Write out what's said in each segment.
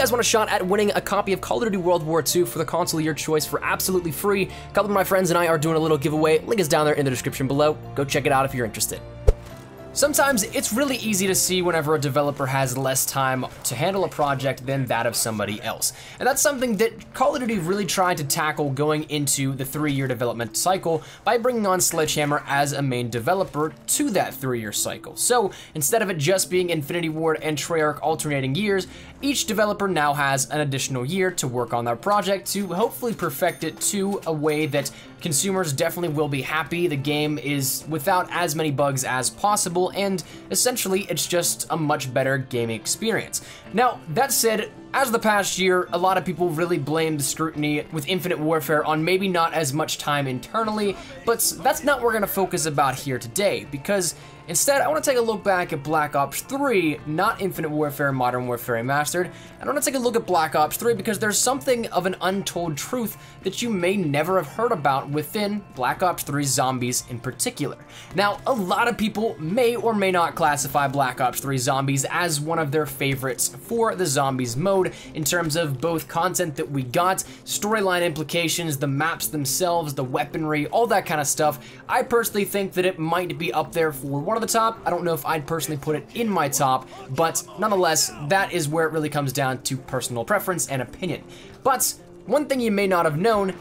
guys want a shot at winning a copy of Call of Duty World War II for the console of your choice for absolutely free, a couple of my friends and I are doing a little giveaway. Link is down there in the description below. Go check it out if you're interested. Sometimes it's really easy to see whenever a developer has less time to handle a project than that of somebody else. And that's something that Call of Duty really tried to tackle going into the 3-year development cycle by bringing on Sledgehammer as a main developer to that 3-year cycle. So instead of it just being Infinity Ward and Treyarch alternating years, each developer now has an additional year to work on their project to hopefully perfect it to a way that consumers definitely will be happy. The game is without as many bugs as possible, and essentially it's just a much better gaming experience. Now, that said, as the past year, a lot of people really blamed the scrutiny with Infinite Warfare on maybe not as much time internally, but that's not what we're gonna focus about here today, because instead, I want to take a look back at Black Ops 3, not Infinite Warfare, Modern Warfare Remastered. And I want to take a look at Black Ops 3 because there's something of an untold truth that you may never have heard about within Black Ops 3 Zombies in particular. Now, a lot of people may or may not classify Black Ops 3 Zombies as one of their favorites for the Zombies mode in terms of both content that we got, storyline implications, the maps themselves, the weaponry, all that kind of stuff. I personally think that it might be up there for one of the top. I don't know if I'd personally put it in my top, but nonetheless, that is where it really comes down to personal preference and opinion. But one thing you may not have known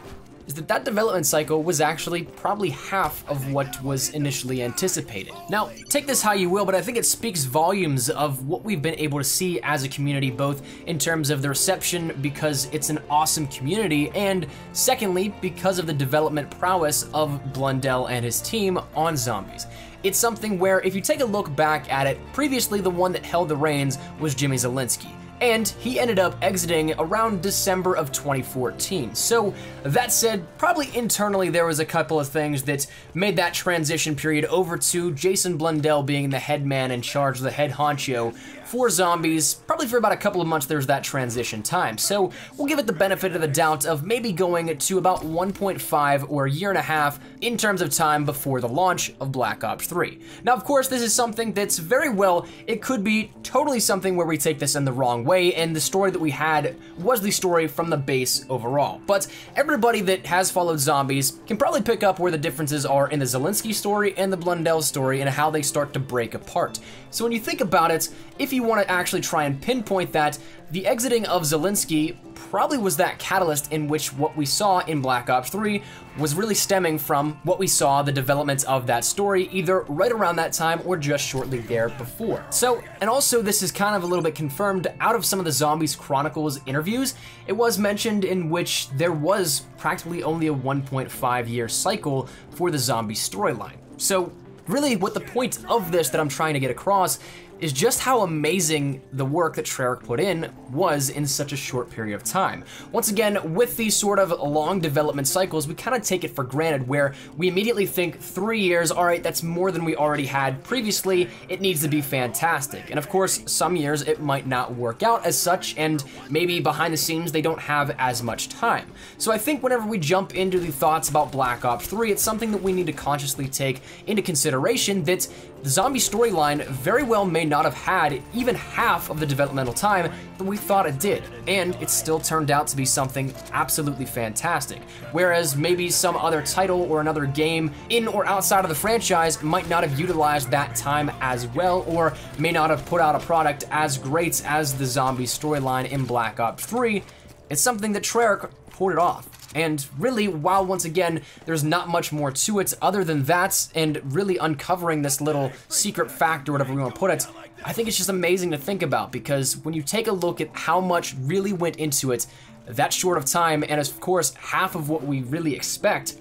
is that that development cycle was actually probably half of what was initially anticipated. Now, take this how you will, but I think it speaks volumes of what we've been able to see as a community, both in terms of the reception because it's an awesome community, and secondly, because of the development prowess of Blundell and his team on Zombies. It's something where, if you take a look back at it, previously the one that held the reins was Jimmy Zielinski, and he ended up exiting around December of 2014. So that said, probably internally there was a couple of things that made that transition period over to Jason Blundell being the head man in charge, the head honcho for Zombies. Probably for about a couple of months there was that transition time. So we'll give it the benefit of the doubt of maybe going to about 1.5 or a year and a half in terms of time before the launch of Black Ops 3. Now, of course, this is something that's very well, it could be totally something where we take this in the wrong way, and the story that we had was the story from the base overall. But everybody that has followed Zombies can probably pick up where the differences are in the Zielinski story and the Blundell story and how they start to break apart. So when you think about it, if you want to actually try and pinpoint that, the exiting of Zielinski probably was that catalyst in which what we saw in Black Ops 3 was really stemming from what we saw, the development of that story, either right around that time or just shortly there before. So, and also this is kind of a little bit confirmed out of some of the Zombies Chronicles interviews. It was mentioned in which there was practically only a 1.5 year cycle for the zombie storyline. So really what the point of this that I'm trying to get across is just how amazing the work that Treyarch put in was in such a short period of time. Once again, with these sort of long development cycles, we kind of take it for granted where we immediately think 3 years, all right, that's more than we already had previously, it needs to be fantastic. And of course, some years it might not work out as such, and maybe behind the scenes they don't have as much time. So I think whenever we jump into the thoughts about Black Ops 3, it's something that we need to consciously take into consideration that the zombie storyline very well may not have had even half of the developmental time that we thought it did, and it still turned out to be something absolutely fantastic. Whereas maybe some other title or another game in or outside of the franchise might not have utilized that time as well, or may not have put out a product as great as the zombie storyline in Black Ops 3, it's something that Treyarch pulled it off. And really, while once again, there's not much more to it other than that, and really uncovering this little secret fact or whatever we want to put it, I think it's just amazing to think about, because when you take a look at how much really went into it that short of time, and of course, half of what we really expect,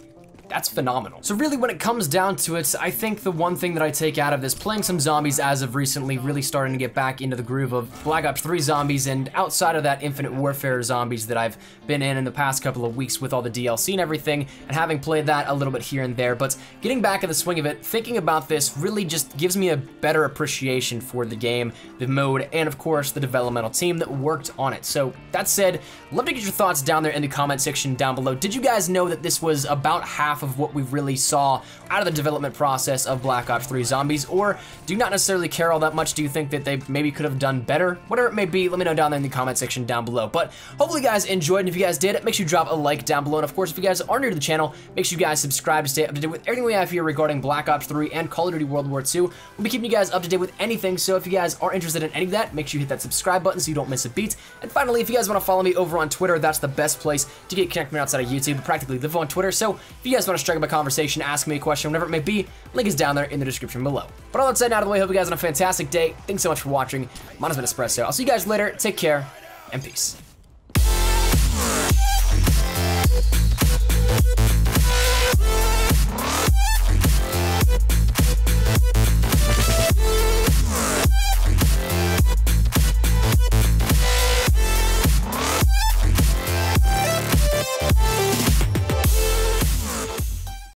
that's phenomenal. So really, when it comes down to it, I think the one thing that I take out of this, playing some Zombies as of recently, really starting to get back into the groove of Black Ops 3 Zombies, and outside of that Infinite Warfare Zombies that I've been in the past couple of weeks with all the DLC and everything, and having played that a little bit here and there, but getting back in the swing of it, thinking about this really just gives me a better appreciation for the game, the mode, and of course, the developmental team that worked on it. So that said, love to get your thoughts down there in the comment section down below. Did you guys know that this was about half half of what we really saw out of the development process of Black Ops 3 Zombies, or do you not necessarily care all that much? Do you think that they maybe could have done better? Whatever it may be, let me know down there in the comment section down below. But hopefully you guys enjoyed, and if you guys did, make sure you drop a like down below. And of course, if you guys are new to the channel, make sure you guys subscribe to stay up to date with everything we have here regarding Black Ops 3 and Call of Duty World War II. We'll be keeping you guys up to date with anything, so if you guys are interested in any of that, make sure you hit that subscribe button so you don't miss a beat. And finally, if you guys want to follow me over on Twitter, that's the best place to get connected with me outside of YouTube, but practically live on Twitter. So if you guys want to strike up a conversation, ask me a question, whatever it may be, link is down there in the description below. But all that said, out of the way, hope you guys have a fantastic day. Thanks so much for watching. Mine has been Espresso. I'll see you guys later. Take care, and peace.